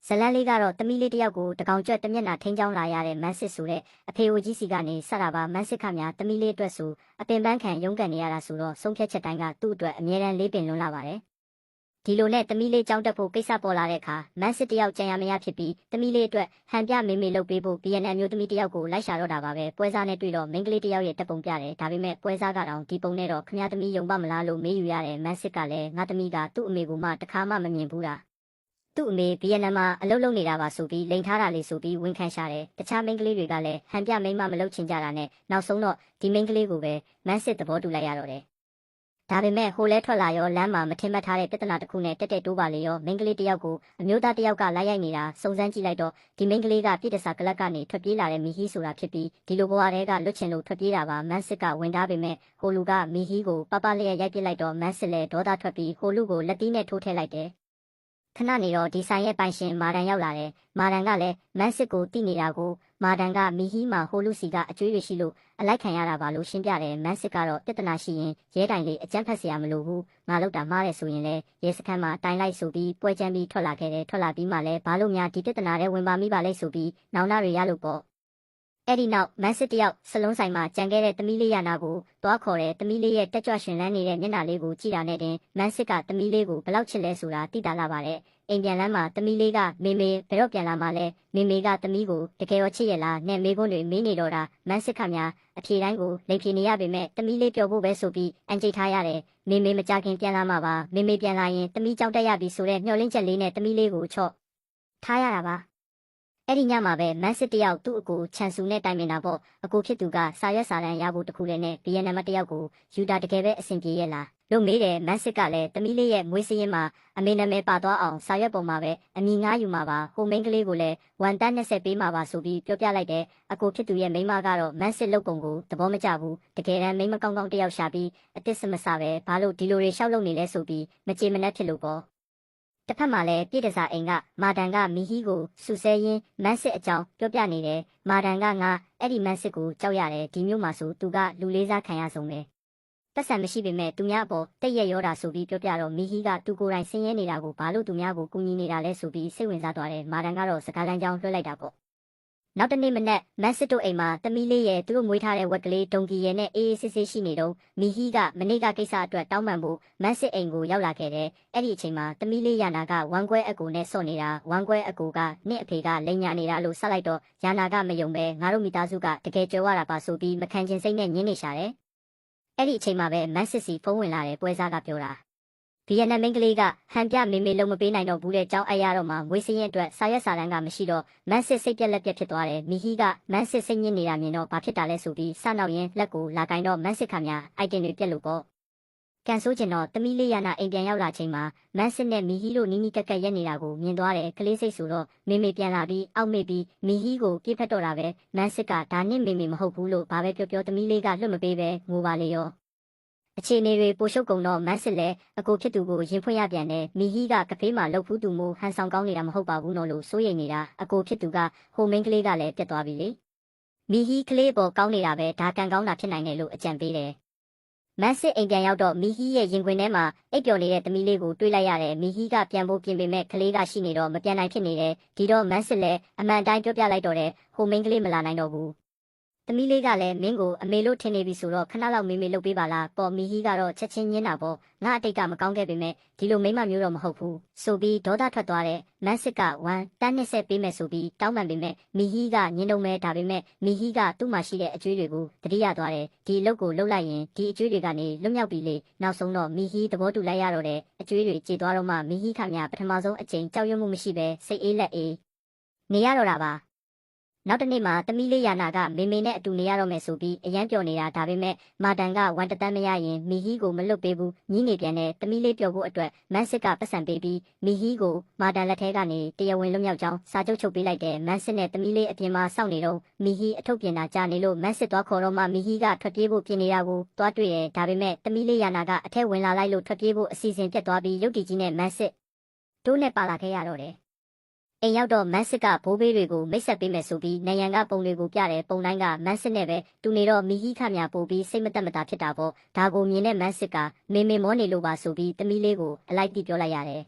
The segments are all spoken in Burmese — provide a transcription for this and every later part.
ဇလန်းလေးကတော့သမီးလေးတယောက်ကိုတကောင်ကျွတ်တမျက်နှာထိန်းချောင်းလာရတဲ့မန်းစစ်ဆိုတဲ့အဖေအိုကြီးစီကနေဆက်တာပါမန်းစစ်ခမများသမီးလေးအတွက်ဆိုအပင်ပန်းခံရုန်းကန်နေရတာဆိုတော့ဆုံးဖြတ်ချက်တိုင်းကသူ့အတွက်အမြဲတမ်းလေးပင်လွန်းလာပါတယ်ဒီလိုနဲ့သမီးလေးကြောင်းတက်ဖို့ကိစ္စပေါ်လာတဲ့အခါမန်းစစ်တယောက်ကြံရမရဖြစ်ပြီးသမီးလေးအတွက်ဟန်ပြမေမေလုပ်ပေးဖို့ BNN မျိုးသမီးတယောက်ကိုလိုက်ရှာတော့တာပါပဲပွဲစားနဲ့တွေ့တော့မိန်းကလေးတယောက်ရဲ့တက်ပုံပြတယ်ဒါပေမဲ့ပွဲစားကတော့ဒီပုံနဲ့တော့ခမည်းသမီးယုံပါမလားလို့မေးယူရတယ်မန်းစစ်ကလည်းငါသမီးကသူ့အမေကိုမှတခါမှမမြင်ဘူးလားသူ့အမေ BNN မှာအလုပ်လုပ်နေတာပါဆိုပြီးလိန်ထားတာလေးဆိုပြီးဝန်ခံရှာတယ်တခြားမိန်းကလေးတွေကလည်းဟန်ပြမိန်းမမလုပ်ချင်ကြတာနဲ့နောက်ဆုံးတော့ဒီမိန်းကလေးကိုပဲမန်းစစ်သဘောတူလိုက်ရတော့တယ်ဒါပေမဲ့ဟိုလဲထွက်လာရောလမ်းမှာမထင်မှတ်ထားတဲ့ပြဿနာတစ်ခုနဲ့တက်တိုးပါလေရောမိန်းကလေးတယောက်ကိုအမျိုးသားတယောက်ကလိုက်ရိုက်နေတာစုံစမ်းကြည့်လိုက်တော့ဒီမိန်းကလေးကပြည်တစာကလပ်ကနေထွက်ပြေးလာတဲ့မီဟီဆိုတာဖြစ်ပြီးဒီလိုဘဝတဲကလွတ်ချင်လို့ထွက်ပြေးတာပါမန်းစစ်ကဝင်သားပေမဲ့ဟိုလူကမီဟီကိုပပလျက်ရိုက်ပစ်လိုက်တော့မန်းစစ်လည်းဒေါသထွက်ပြီးဟိုလူကိုလက်သီးနဲ့ထိုးထည့်လိုက်တယ်ခဏနေတော့ဒီဆိုင်ရဲ့ပိုင်ရှင်မာဒန်ရောက်လာတယ်မာဒန်ကလည်းမန်းစစ်ကိုတိနေတာကိုမာဒန်ကမီဟီမှာဟိုလူစီကအကျွေးတွေရှိလို့အလိုက်ခံရတာပါလို့ရှင်းပြတယ်မန်းစစ်ကတော့ပြဿနာရှိရင်ရဲတိုင်လေးအကြမ်းဖက်เสียမလို့ဘူးငါလောက်တာမှားတယ်ဆိုရင်လည်းရဲစခန်းမှာတိုင်လိုက်ဆိုပြီးပွဲချမ်းပြီးထွက်လာခဲ့တယ်ထွက်လာပြီးမှလည်းဘာလို့များဒီပြဿနာတွေဝင်ပါမိပါလဲဆိုပြီးနောင်နာတွေရလို့ပေါ့အဲ့ဒီနောက်မန်းစစ်တယောက်စလုံးဆိုင်မှာကြံခဲ့တဲ့သမီးလေးရနာကိုတွားခေါ်တဲ့သမီးလေးရဲ့တက်ကြွရှင်လန်းနေတဲ့မျက်နှာလေးကိုကြည့်တာနဲ့တင်မန်းစစ်ကသမီးလေးကိုဘယ်လောက်ချစ်လဲဆိုတာသိတာလာပါတယ်အိမ်ပြန်လမ်းမှာသမီးလေးကမေမေဘယ်တော့ပြန်လာမှလဲမေမေကသမီးကိုတကယ်ရောချစ်ရလားနဲ့မေခွန်းတွေမေးနေတော့တာမန်းစစ်ခများအဖြေတိုင်းကိုလိန်ဖြေနေရပေမဲ့သမီးလေးပြောဖို့ပဲဆိုပြီးအန်ကျိတ်ထားရတယ်မေမေမကြခင်ပြန်လာမှာပါမေမေပြန်လာရင်သမီးကြောက်တက်ရပြီဆိုတဲ့မျှော်လင့်ချက်လေးနဲ့သမီးလေးကိုချော့ထားရတာပါအဲ့ဒီညမှာပဲမန်းစစ်တယောက်သူ့အကိုချန်ဆူနဲ့တိုင်ပင်တာပေါ့အကိုဖြစ်သူကစာရွက်စာတမ်းရဖို့တခုလည်းနဲ့ BNN တယောက်ကိုယူတာတကယ်ပဲအဆင်ပြေရဲ့လားလို့မေးတယ်မန်းစစ်ကလည်းသမီးလေးရဲ့မွေးစင်းရင်မှာအမေနာမည်ပါသွားအောင်စာရွက်ပေါ်မှာပဲအမည်ငှားယူမှာပါဟိုမိန်းကလေးကိုလည်းဝန်တန်း20ပေးမှာပါဆိုပြီးပြောပြလိုက်တယ်အကိုဖြစ်သူရဲ့မိန်းမကတော့မန်းစစ်လုတ်ပုံကိုသဘောမကျဘူးတကယ်တမ်းမိန်းမကောင်းကောင်းတယောက်ရှာပြီးအစ်စ်စမစပဲဘာလို့ဒီလိုတွေရှောက်လုပ်နေလဲဆိုပြီးမကြေမနက်ဖြစ်လို့ပေါ့တစ်ဖက်မှာလည်းပြည်တစားအိမ်ကမာဒန်ကမီဟီကိုစူဆဲရင်းမန်းစစ်အကြောင်းပြောပြနေတယ်မာဒန်ကငါအဲ့ဒီမန်းစစ်ကိုကြောက်ရတယ်ဒီမျိုးမှာဆိုသူကလူလေးစားခံရဆုံးပဲတက်ဆန်မရှိပေမဲ့သူများအပေါ်တိတ်ရရောတာဆိုပြီးပြောပြတော့မီဟီကသူကိုယ်တိုင်ဆင်းရဲနေတာကိုဘာလို့သူများကိုကူညီနေတာလဲဆိုပြီးစိတ်ဝင်စားသွားတယ်မာဒန်ကတော့စကားလမ်းကြောင်းလွှတ်လိုက်တာပေါ့နောက်တနေ့မနက်မန်းစစ်တို့အိမ်မှာသမီးလေးရဲ့သူတို့မွေးထားတဲ့ဝက်ကလေးဒုံကီရဲ့နဲ့အေးအေးဆေးဆေးရှိနေတော့မီဟီကမနေ့ကကိစ္စအတွက်တောင်းပန်ဖို့မန်းစစ်အိမ်ကိုရောက်လာခဲ့တယ်အဲ့ဒီအချိန်မှာသမီးလေးယာနာကဝမ်ကွဲအကူနဲ့ဆော့နေတာဝမ်ကွဲအကူကနင့်အဖေကလိန်ညာနေတာလို့ဆက်လိုက်တော့ယာနာကမယုံပဲငါတို့မိသားစုကတကယ်ကြော်ရတာပါဆိုပြီးမခံချင်စိတ်နဲ့ညင်းနေရှာတယ်အဲ့ဒီအချိန်မှာပဲမန်းစစ်စီဖုန်းဝင်လာတဲ့ပွဲစားကပြောတာBNN မိန်းကလေးကဟန်ပြမေမေလုံးမပေးနိုင်တော့ဘူးတဲ့ကြောင်းအရာတော့မှငွေစင်းရင်အတွက်စာရွက်စာတမ်းကမရှိတော့မန်းစစ်စိတ်ပြက်လက်ပြက်ဖြစ်သွားတယ်မီဟီကမန်းစစ်စိတ်ညစ်နေတာမြင်တော့ဘာဖြစ်တာလဲဆိုပြီးစနောက်ရင်လက်ကိုလာကင်တော့မန်းစစ်ခါများအိုက်တင်တွေပြက်လို့ပေါ့ကန်ဆိုးကျင်တော့သမီးလေးရနာအိမ်ပြန်ရောက်လာချိန်မှာမန်းစစ်နဲ့မီဟီတို့နီးနီးကက်ကက်ရက်နေတာကိုမြင်သွားတယ်ကလေးစိတ်ဆိုတော့မေမေပြန်လာပြီးအောက်မေ့ပြီးမီဟီကိုပြေးဖက်တော့တာပဲမန်းစစ်ကဒါနဲ့မေမေမဟုတ်ဘူးလို့ဘာပဲပြောသမီးလေးကလွတ်မပေးပဲငိုပါလေရောအခြေအနေတွေပိုရှုပ်ကုန်တော့မန်းစစ်လည်းအကိုဖြစ်သူကိုရင်ဖွင့်ရပြန်တယ်မီဟီကကဖေးမှာလှုပ်ဖူးသူမို့ဟန်ဆောင်ကောင်းနေတာမဟုတ်ပါဘူးနော်လို့စိုးရိမ်နေတာအကိုဖြစ်သူကဟိုမိန်းကလေးကလည်းပြတ်သွားပြီလေမီဟီကလေးပေါ်ကောင်းနေတာပဲဒါကံကောင်းတာဖြစ်နိုင်တယ်လို့အကြံပေးတယ်မန်းစစ်အိမ်ပြန်ရောက်တော့မီဟီရဲ့ရင်ခွင်ထဲမှာအိပ်ပျော်နေတဲ့သမီးလေးကိုတွေးလိုက်ရတယ်မီဟီကပြန်ဖို့ပြင်ပေမဲ့ကလေးကရှိနေတော့မပြန်နိုင်ဖြစ်နေတယ်ဒီတော့မန်းစစ်လည်းအမှန်တိုင်းပြောပြလိုက်တော့တယ်ဟိုမိန်းကလေးမလာနိုင်တော့ဘူးသမီးလေးကလည်းမင်းကိုအမေလို့ထင်နေပြီဆိုတော့ခဏလောက်မေမေလုပ်ပေးပါလားပေါ်မီဟီကတော့ချက်ချင်းညင်းတာပေါ့ငါအတိတ်ကမကောင်းခဲ့ပေမဲ့ဒီလိုမိမမျိုးတော့မဟုတ်ဘူးဆိုပြီးဒေါသထွက်သွားတဲ့မန်းစစ်ကဝမ်တန်း20ပေးမယ်ဆိုပြီးတောင်းပန်ပေမဲ့မီဟီကညင်းတော့မဲဒါပေမဲ့မီဟီကသူ့မှာရှိတဲ့အကျွေးတွေကိုတတိယသွားတယ်ဒီအလုပ်ကိုလုပ်လိုက်ရင်ဒီအကျွေးတွေကနေလွတ်မြောက်ပြီလေနောက်ဆုံးတော့မီဟီသဘောတူလိုက်ရတော့တဲ့အကျွေးတွေကြေသွားတော့မှမီဟီခမပထမဆုံးအချိန်ကြောက်ရွံ့မှုမရှိပဲစိတ်အေးလက်အေးနေရတော့တာပါနောက်တနေ့မှာသမီးလေးယာနာကမေမေနဲ့အတူနေရတော့မယ်ဆိုပြီးအရန်ပျော်နေတာဒါပေမဲ့မာတန်ကဝန်တတန်းမရရင်မီဟီကိုမလွတ်ပေးဘူးညီးနေပြန်တဲ့သမီးလေးပျော်ဖို့အတွက်မန်းစစ်ကပတ်စံပေးပြီးမီဟီကိုမာတန်လက်ထဲကနေတရားဝင်လွတ်မြောက်ကြောင်းစာချုပ်ချုပ်ပေးလိုက်တယ်မန်းစစ်နဲ့သမီးလေးအပြင်မှာစောင့်နေတော့မီဟီအထုပ်ပြင်တာကြားနေလို့မန်းစစ်သွားခေါ်တော့မှမီဟီကထွက်ပြေးဖို့ပြင်နေတာကိုသွားတွေ့တယ်ဒါပေမဲ့သမီးလေးယာနာကအထက်ဝင်လာလိုက်လို့ထွက်ပြေးဖို့အစီအစဉ်ပြတ်သွားပြီးရုတ်တည်ကြီးနဲ့မန်းစစ်တို့နဲ့ပါလာခဲ့ရတော့တယ်အိမ်ရောက်တော့မန်းစစ်ကဘိုးဘေးတွေကိုမိတ်ဆက်ပေးမယ်ဆိုပြီးနယံကပုံတွေကိုပြတယ်ပုံတိုင်းကမန်းစစ်နဲ့ပဲတူနေတော့မီဟီခမြပို့ပြီးစိတ်မသက်မသာဖြစ်တာပေါ့ဒါကိုမြင်တဲ့မန်းစစ်ကမေမေမောနေလို့ပါဆိုပြီးသမီးလေးကိုအလိုက်တီးပြောလိုက်ရတယ်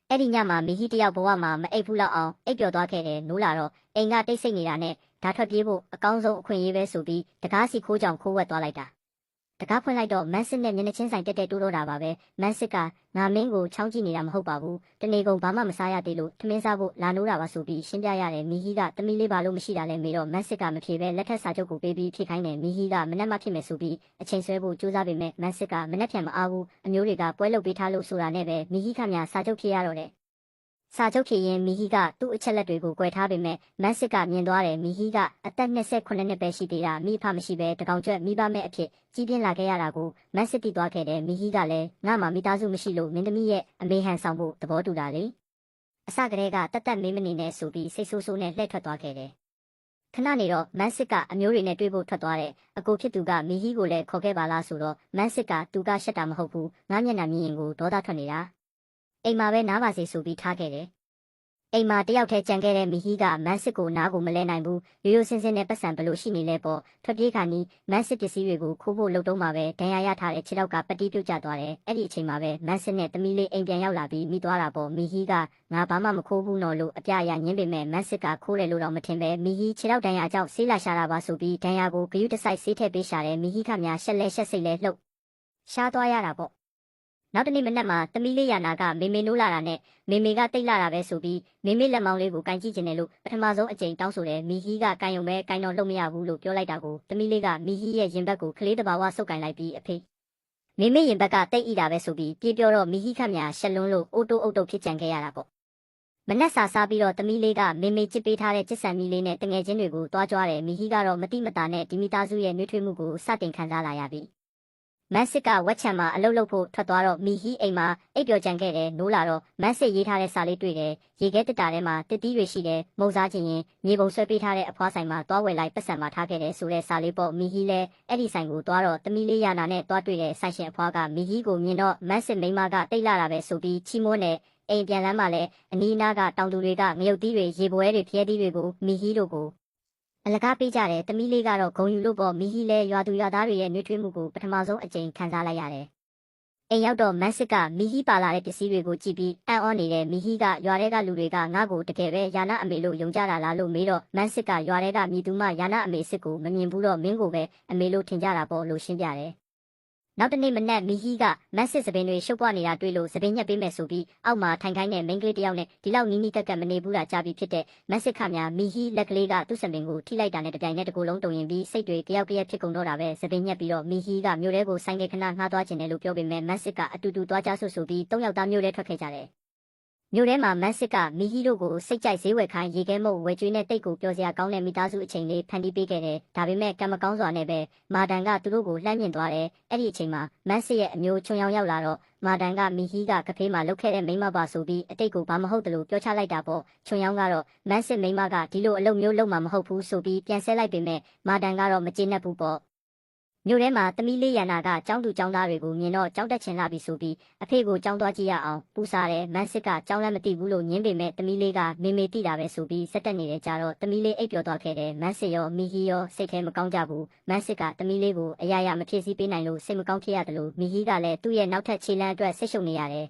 အဲ့ဒီညမှာမိဟီတယောက်ဘဝမှာမအိပ်ဘူးလောက်အောင်အိပ်ပျော်သွားခဲ့တယ်နိုးလာတော့အိမ်ကတိတ်ဆိတ်နေတာနဲ့ဒါထွက်ပြေးဖို့အကောင်းဆုံးအခွင့်အရေးပဲဆိုပြီးတကားစီခိုးကြောင်ခိုးဝက်သွားလိုက်တာတကားဖွင့်လိုက်တော့မန်းစစ်နဲ့မျက်နှာချင်းဆိုင်တက်တိုးတော့တာပါပဲမန်းစစ်ကငါမင်းကိုချောင်းကြည့်နေတာမဟုတ်ပါဘူးတနေကုန်ဘာမှမစားရသေးလို့ထမင်းစားဖို့လာနိုးတာပါဆိုပြီးရှင်းပြရတယ်မိဟီကသမီးလေးဘာလို့မရှိတာလဲမေးတော့မန်းစစ်ကမဖြေပဲလက်ထက်စာချုပ်ကိုပေးပြီးဖြေခိုင်းတယ်မိဟီကမနှက်မဖြစ်မယ်ဆိုပြီးအချိန်ဆွဲဖို့ကြိုးစားပေမဲ့မန်းစစ်ကမနှက်ဖြန်မအားဘူးအမျိုးတွေကပွဲလုပ်ပေးထားလို့ဆိုတာနဲ့ပဲမိဟီခမစာချုပ်ဖြေရတော့တယ်စာချုပ်ဖြေရင်မိဟီကသူ့အချက်လက်တွေကို꿰ထားပေမဲ့မန်းစစ်ကမြင်သွားတယ်မိဟီကအသက်28နှစ်ပဲရှိသေးတာမိဖမရှိပဲတကောင်ကျွတ်မိဘမဲ့အဖြစ်ကြီးပြင်းလာခဲ့ရတာကိုမန်းစစ်တီသွားခဲ့တယ်မိဟီကလည်းငါမှမိသားစုမရှိလို့မင်းသမီးရဲ့အမေဟန်ဆောင်ဖို့သဘောတူတာလေအစကတည်းကတက်မေးမနေနဲ့ဆိုပြီးစိတ်ဆိုးဆိုးနဲ့လှည့်ထွက်သွားခဲ့တယ်ခဏနေတော့မန်းစစ်ကအမျိုးတွေနဲ့တွေ့ဖို့ထွက်သွားတယ်အကိုဖြစ်သူကမိဟီကိုလည်းခေါ်ခဲ့ပါလားဆိုတော့မန်းစစ်ကသူကရှက်တာမဟုတ်ဘူးငါမျက်နှာမြင်ရင်ကိုဒေါသထွက်နေတာအိမ်မှာပဲနားပါစေဆိုပြီးထားခဲ့တယ်အိမ်မှာတယောက်တည်းကြံခဲ့တဲ့မိဟီကမန်းစစ်ကိုနားကိုမလဲနိုင်ဘူးရိုးရိုးစင်းစင်းနဲ့ပတ်စံဘလို့ရှိနေလဲပေါ့ထွက်ပြေးခါနီးမန်းစစ်ပစ္စည်းတွေကိုခိုးဖို့လှုပ်တုံးမှာပဲဒဏ်ရာရထားတဲ့ခြေထောက်ကပတိပြုတ်ကျသွားတယ်အဲ့ဒီအချိန်မှာပဲမန်းစစ်နဲ့သမီးလေးအိမ်ပြန်ရောက်လာပြီးမိသွားတာပေါ့မိဟီကငါဘာမှမခိုးဘူးနော်လို့အပြအရညင်းပေမဲ့မန်းစစ်ကခိုးတယ်လို့တော့မထင်ပဲမိဟီခြေထောက်ဒဏ်ရာအကြောင်းဆေးလာရှာတာပါဆိုပြီးဒဏ်ရာကိုဂယုတစိုက်ဆေးထည့်ပေးရှာတယ်မိဟီခမရှက်လဲရှက်စိတ်လဲလှုပ်ရှားသွားရတာပေါ့နောက်တနေ့မနက်မှာသမီးလေးယာနာကမေမေနိုးလာတာနဲ့မေမေကတိတ်လာတာပဲဆိုပြီးမေမေလက်မောင်းလေးကိုကန်ကြည့်ကျင်တယ်လို့ပထမဆုံးအကြိမ်တောင်းဆိုတယ်မိဟီကကန်ယုံပဲကန်တော့လှုပ်မရဘူးလို့ပြောလိုက်တာကိုသမီးလေးကမိဟီရဲ့ရင်ဘတ်ကိုကလေးတဘာဝဆုပ်ကန်လိုက်ပြီးအဖေမေမေရင်ဘတ်ကတိတ်ဣတာပဲဆိုပြီးပြေးပြောတော့မိဟီခမရှက်လွန်းလို့အိုတိုအုတ်တုတ်ဖြစ်ကြံခဲ့ရတာပေါ့မနက်စာစားပြီးတော့သမီးလေးကမေမေချစ်ပေးထားတဲ့ချစ်ဆန်မီလေးနဲ့တငယ်ချင်းတွေကိုတွားကြွားတယ်မိဟီကတော့မတိမတာနဲ့ဒီမိသားစုရဲ့နှွေးထွေးမှုကိုစတင်ခံစားလာရပြီမန်းစစ်ကဝက်ချံမှာအလုတ်လုတ်ဖို့ထွက်သွားတော့မိဟီအိမ်မှာအိပ်ပျော်ကြံခဲ့တယ်နိုးလာတော့မန်းစစ်ရေးထားတဲ့စာလေးတွေ့တယ်ရေခဲတက်တာထဲမှာတစ်တီးတွေရှိတယ်မုံစားခြင်းရင်မြေပုံဆွဲပေးထားတဲ့အဖွားဆိုင်မှာသွားဝယ်လိုက်ပတ်စံမှာထားခဲ့တယ်ဆိုတဲ့စာလေးပေါ့မိဟီလည်းအဲ့ဒီဆိုင်ကိုသွားတော့သမီးလေးယာနာနဲ့သွားတွေ့တဲ့ဆိုင်ရှင်အဖွားကမိဟီကိုမြင်တော့မန်းစစ်မိန်းမကတိတ်လာတာပဲဆိုပြီးချီးမွမ်းတယ်အိမ်ပြန်လမ်းမှာလည်းအနီးအနားကတောင်သူတွေကငရုတ်သီးတွေရေပွဲတွေဖျဲသီးတွေကိုမိဟီတို့ကိုအလကားပေးကြတယ်သမီးလေးကတော့ဂုံယူလို့ပေါ့မိဟီလဲရွာသူရွာသားတွေရဲ့နှွေးထွေးမှုကိုပထမဆုံးအကြိမ်ခံစားလိုက်ရတယ်အိမ်ရောက်တော့မန်းစစ်ကမိဟီပါလာတဲ့ပစ္စည်းတွေကိုကြည့်ပြီးအံ့ဩနေတဲ့မိဟီကရွာထဲကလူတွေကငါ့ကိုတကယ်ပဲယာနာအမေလို့ယုံကြတာလားလို့မေးတော့မန်းစစ်ကရွာထဲကမြည်သူမယာနာအမေစစ်ကိုမမြင်ဘူးတော့မင်းကိုပဲအမေလို့ထင်ကြတာပေါ့လို့ရှင်းပြတယ်နောက်တနေ့မနက်မိဟီကမန်းစစ်စပင်းတွေရှုပ်ပွားနေတာတွေ့လို့စပင်းညက်ပေးမယ်ဆိုပြီးအောက်မှာထိုင်ခိုင်းတဲ့မိန်းကလေးတယောက်နဲ့ဒီလောက်နီးနီးကပ်ကပ်မနေဘူးလားကြားပြီးဖြစ်တဲ့မန်းစစ်ခမမိဟီလက်ကလေးကသူ့စပင်းကိုထိလိုက်တာနဲ့တပြိုင်နက်တကူလုံးတုံရင်ပြီးစိတ်တွေကြောက်ကြက်ဖြစ်ကုန်တော့တာပဲစပင်းညက်ပြီးတော့မိဟီကမြို့ထဲကိုဆိုင်ကခဏငှားသွားခြင်းတယ်လို့ပြောပေမဲ့မန်းစစ်ကအတူတူသွားကြဆိုပြီး၃ယောက်သားမြို့ထဲထွက်ခဲ့ကြတယ်မြို့ထဲမှာမန်းစစ်ကမိဟီတို့ကိုစိတ်ကြိုက်ဈေးဝယ်ခိုင်းရေခဲမုတ်ဝယ်ကျွေးနဲ့တိတ်ကိုပြောစရာကောင်းတဲ့မိသားစုအချိန်လေးဖန်တီးပေးခဲ့တယ်ဒါပေမဲ့ကံမကောင်းစွာနဲ့ပဲမာဒန်ကသူတို့ကိုလှမ်းမြင်သွားတယ်အဲ့ဒီအချိန်မှာမန်းစစ်ရဲ့အမျိုးချုံရောင်ရောက်လာတော့မာဒန်ကမိဟီကကဖေးမှာလုတ်ခဲ့တဲ့မိန်းမပါဆိုပြီးအတိတ်ကိုဘာမဟုတ်တယ်လို့ပြောချလိုက်တာပေါ့ချုံရောင်ကတော့မန်းစစ်မိန်းမကဒီလိုအလုပ်မျိုးလုပ်မှာမဟုတ်ဘူးဆိုပြီးပြန်ဆဲလိုက်ပေမဲ့မာဒန်ကတော့မကျေနပ်ဘူးပေါ့မြို့ထဲမှာသမီးလေးရန်နာကကျောင်းသူကျောင်းသားတွေကိုမြင်တော့ကျောင်းတက်ချင်လာပြီဆိုပြီးအဖေကိုကျောင်းသွားကြည့်ရအောင်ပူစားတယ်မန်းစစ်ကကျောင်းလည်းမသိဘူးလို့ညင်းပေမဲ့သမီးလေးကမေမေတိတာပဲဆိုပြီးစက်တက်နေတယ်ကြတော့သမီးလေးအိပ်ပျော်သွားခဲ့တယ်မန်းစစ်ရောမိဟီရောစိတ်ထဲမကောင်းကြဘူးမန်းစစ်ကသမီးလေးကိုအရာရာမဖြည့်ဆည်းပေးနိုင်လို့စိတ်မကောင်းဖြစ်ရတယ်လို့မိဟီကလည်းသူ့ရဲ့နောက်ထပ်ခြေလမ်းအတွက်စိတ်ရှုပ်နေရတယ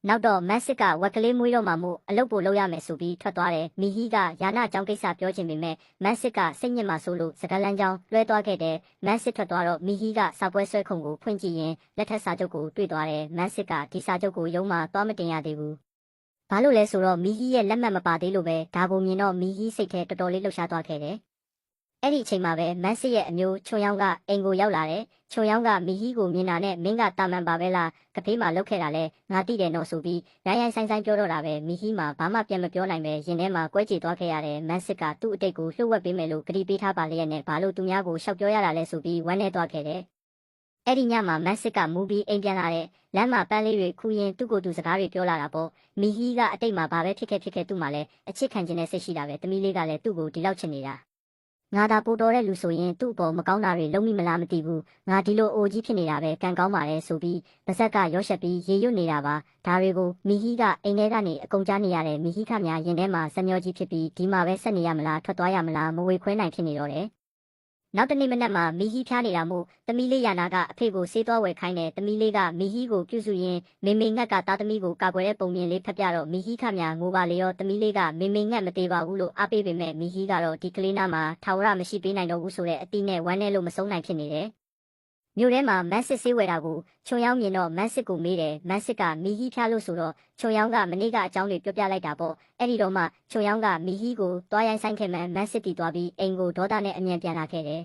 ်နောက်တော့မန်းစစ်ကဝက်ကလေးမွေးတော့မှမို့အလုပ်ပို့လုပ်ရမယ်ဆိုပြီးထွက်သွားတယ်မိဟီကယာနာကျောင်းကိစ္စပြောချင်ပေမဲ့မန်းစစ်ကစိတ်ညစ်မှဆိုလို့စကားလမ်းကြောင်းလွှဲသွားခဲ့တယ်မန်းစစ်ထွက်သွားတော့မိဟီကစာပွဲဆွဲခုံကိုဖွင့်ကြည့်ရင်လက်ထက်စာချုပ်ကိုတွေ့သွားတယ်မန်းစစ်ကဒီစာချုပ်ကိုရုံးမှာသွားမတင်ရသေးဘူးဘာလို့လဲဆိုတော့မိဟီရဲ့လက်မှတ်မပါသေးလို့ပဲဒါကိုမြင်တော့မိဟီစိတ်ထဲတော်တော်လေးလှုပ်ရှားသွားခဲ့တယ်အဲ့ဒီအချိန်မှာပဲမန်းစစ်ရဲ့အမျိုးချုံရောင်ကအိမ်ကိုရောက်လာတယ်။ချုံရောင်ကမိဟီကိုမြင်တာနဲ့မင်းကတာမန်ပါပဲလားကဖေးမှာလုတ်ခဲ့တာလဲငါတိတယ်နော်ဆိုပြီးရိုင်းရိုင်းဆိုင်ဆိုင်ပြောတော့တာပဲမိဟီမှာဘာမှပြန်မပြောနိုင်ပဲရင်ထဲမှာကွဲကြေသွားခဲ့ရတယ်မန်းစစ်ကသူ့အတိတ်ကိုလှုပ်ဝက်ပေးမယ်လို့ကတိပေးထားပါလျက်နဲ့ဘာလို့သူများကိုရှောက်ပြောရတာလဲဆိုပြီးဝမ်းနေသွားခဲ့တယ်။အဲ့ဒီညမှာမန်းစစ်ကမူပြီးအိမ်ပြန်လာတဲ့လမ်းမှာပန်းလေးတွေခူရင်သူ့ကိုယ်သူစကားတွေပြောလာတာပေါ့မိဟီကအတိတ်မှာဘာပဲဖြစ်ခဲ့သူ့မှာလဲအချစ်ခံခြင်းနဲ့စိတ်ရှိတာပဲတမီးလေးကလည်းသူ့ကိုဒီလောက်ချစ်နေတာငါသာပို့တော်တဲ့လူဆိုရင်သူ့အပေါ်မကောင်းတာတွေလုံးမိမလားမသိဘူးငါဒီလိုအိုကြီးဖြစ်နေတာပဲကံကောင်းပါတယ်ဆိုပြီးပါဇက်ကရောရှက်ပြီးရေရွတ်နေတာပါဒါတွေကိုမိဟီကအိမ်ထဲကနေအကုန်ကြားနေရတယ်မိဟီခမရင်ထဲမှာစမျောကြီးဖြစ်ပြီးဒီမှာပဲဆက်နေရမလားထွက်သွားရမလားမဝေခွဲနိုင်ဖြစ်နေတော့တယ် နောက်တနေ့မနက်မှာမီဟီဖျားနေတာမို့သမီးလေးယာနာကအဖေကိုဆေးသွားဝယ်ခိုင်းတယ်သမီးလေးကမီဟီကိုပြုစုရင်းမေမေငှက်ကသားသမီးကိုကာကွယ်တဲ့ပုံမြင်လေးဖက်ပြတော့မီဟီခမြငိုပါလေရောသမီးလေးကမေမေငှက်မသေးပါဘူးလို့အားပေးပေမဲ့မီဟီကတော့ဒီကလေးနာမှာထာဝရမရှိပေးနိုင်တော့ဘူးဆိုတဲ့အတိနဲ့ဝမ်းနဲ့လို့မဆုံးနိုင်ဖြစ်နေတယ်မြို့ထဲမှာမန်းစစ်ဆေးဝယ်တာကိုချုံရောင်းမြင်တော့မန်းစစ်ကိုမေးတယ်မန်းစစ်ကမီဟီဖျားလို့ဆိုတော့ချုံရောင်းကမနေ့ကအကြောင်းတွေပြောပြလိုက်တာပေါ့အဲ့ဒီတော့မှချုံရောင်းကမီဟီကိုတွားရိုင်းဆိုင်ခဲ့မှမန်းစစ်တီသွားပြီးအိမ်ကိုဒေါသနဲ့အမြန်ပြန်လာခဲ့တယ်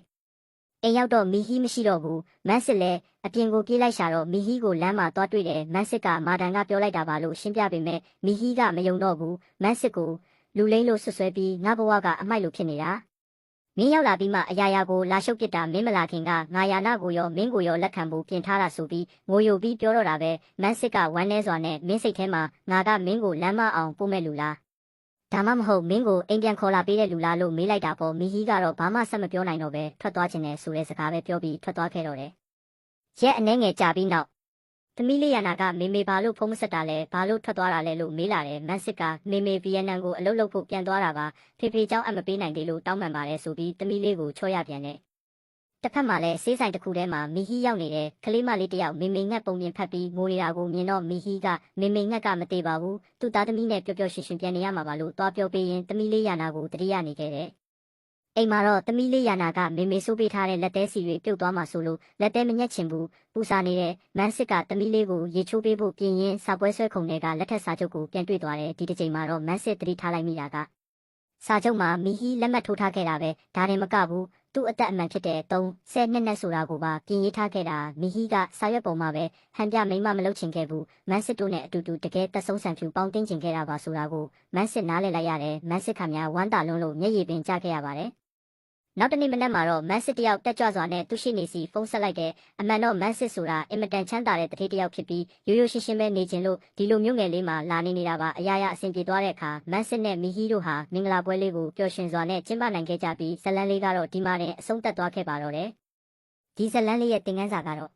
အိမ်ရောက်တော့မီဟီမရှိတော့ဘူးမန်းစစ်လည်းအပြင်ကိုပြေးလိုက်ရှာတော့မီဟီကိုလမ်းမှာသွားတွေ့တယ်မန်းစစ်ကမာဒန်ကပြောလိုက်တာပါလို့ရှင်းပြပေမဲ့မီဟီကမယုံတော့ဘူးမန်းစစ်ကိုလူလိမ့်လို့ဆွဆွဲပြီးငါဘဝကအမိုက်လို့ဖြစ်နေတာမင်းရောက်လာပြီးမှအရာရာကိုလာရှုပ်ပစ်တာမင်းမလာခင်ကငါယာနာကိုရောမင်းကိုရောလက်ခံဖို့ပြင်ထားတာဆိုပြီးငိုယိုပြီးပြောတော့တာပဲမန်းစစ်ကဝမ်းနေစွာနဲ့မင်းစိတ်ထဲမှာငါကမင်းကိုလမ်းမအောင်ပို့မဲ့လူလားဒါမှမဟုတ်မင်းကိုအိမ်ပြန်ခေါ်လာပေးတဲ့လူလားလို့မေးလိုက်တာပေါ့မီဟီကတော့ဘာမှဆက်မပြောနိုင်တော့ပဲထွက်သွားခြင်းနဲ့ဆိုတဲ့စကားပဲပြောပြီးထွက်သွားခဲ့တော့တယ်ရက်အနှဲငယ်ကြာပြီးနောက်သမီးလေးယာနာကမေမေဘာလို့ဖုံးမဆက်တာလဲဘာလို့ထွက်သွားတာလဲလို့မေးလာတယ်မန်းစစ်ကမေမေဗီယက်နမ်ကိုအလုပ်လုပ်ဖို့ပြန်သွားတာပါဖေဖေเจ้าအမပေးနိုင်သေးလို့တောင်းပန်ပါတယ်ဆိုပြီးသမီးလေးကိုချော့ရပြန်တယ်တစ်ဖက်မှာလည်းဆေးဆိုင်တစ်ခုထဲမှာမီဟီရောက်နေတဲ့ကလေးမလေးတစ်ယောက်မေမေငှက်ပုံပြင်ဖတ်ပြီးငိုနေတာကိုမြင်တော့မီဟီကမေမေငှက်ကမသေးပါဘူးသူ့သားသမီးနဲ့ပျော်ပျော်ရွှင်ရွှင်ပြန်နေရမှာပါလို့သွားပြောပေးရင်သမီးလေးယာနာကိုတတိယနေခဲ့တယ်အိမ်မှာတော့သမီးလေးယာနာကမေမေဆိုးပေးထားတဲ့လက်သေးစီတွေပြုတ်သွားမှဆိုလို့လက်သေးမညက်ချင်ဘူးပူစာနေတဲ့မန်းစစ်ကသမီးလေးကိုရေချိုးပေးဖို့ပြင်ရင်စာပွဲဆွဲခုံတွေကလက်ထက်စာချုပ်ကိုပြန်တွေ့သွားတယ်ဒီတစ်ချိန်မှာတော့မန်းစစ်တတိထားလိုက်မိတာကစာချုပ်မှာမီဟီလက်မှတ်ထိုးထားခဲ့တာပဲဒါရင်မကဘူးသူ့အသက်အမှန်ဖြစ်တဲ့32နှစ်ဆိုတာကိုပါပြင်ရေးထားခဲ့တာမီဟီကစာရွက်ပေါ်မှာပဲဟန်ပြမိမမလုပ်ချင်ခဲ့ဘူးမန်းစစ်တို့နဲ့အတူတူတကယ်သက်ဆုံးဆန်ဖြူပေါင်းတင်းချင်ခဲ့တာပါဆိုတာကိုမန်းစစ်နားလည်လိုက်ရတယ်မန်းစစ်ခမများဝမ်းတာလွန်းလို့မျက်ရည်ပင်ကျခဲ့ရပါတယ်နောက်တနေ့မနက်မှာတော့မန်းစစ်တယောက်တက်ကြွစွာနဲ့သူရှိနေစီဖုန်းဆက်လိုက်တယ်အမှန်တော့မန်းစစ်ဆိုတာအင်မတန်ချမ်းသာတဲ့တတိတယောက်ဖြစ်ပြီးရိုးရိုးရှင်းရှင်းပဲနေခြင်းလို့ဒီလိုမျိုးငယ်လေးမှာလာနေနေတာပါအရာရာအဆင်ပြေသွားတဲ့အခါမန်းစစ်နဲ့မီဟီတို့ဟာမင်္ဂလာပွဲလေးကိုပျော်ရွှင်စွာနဲ့ကျင်းပနိုင်ခဲ့ကြပြီးဇလန်းလေးကတော့ဒီမှာနဲ့အဆုံးသတ်သွားခဲ့ပါတော့တယ်ဒီဇလန်းလေးရဲ့သင်ခန်းစာကတော့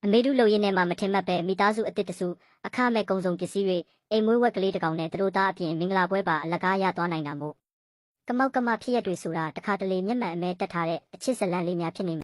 အမေတို့လူရင်းထဲမှာမထင်မှတ်ပဲမိသားစုအစ်စ်တစုအခမဲ့ကုံစုံပစ္စည်းတွေအိမ်မွေးဝက်ကလေးတစ်ကောင်နဲ့တို့သားအပြင်မင်္ဂလာပွဲပါအလကားရသွားနိုင်တာမို့ကမောက်ကမဖြစ်ရတွေဆိုတာတခါတလေမျက်မှန်အမဲတက်ထားတဲ့အချစ်ဇလန်းလေးများဖြစ်နေ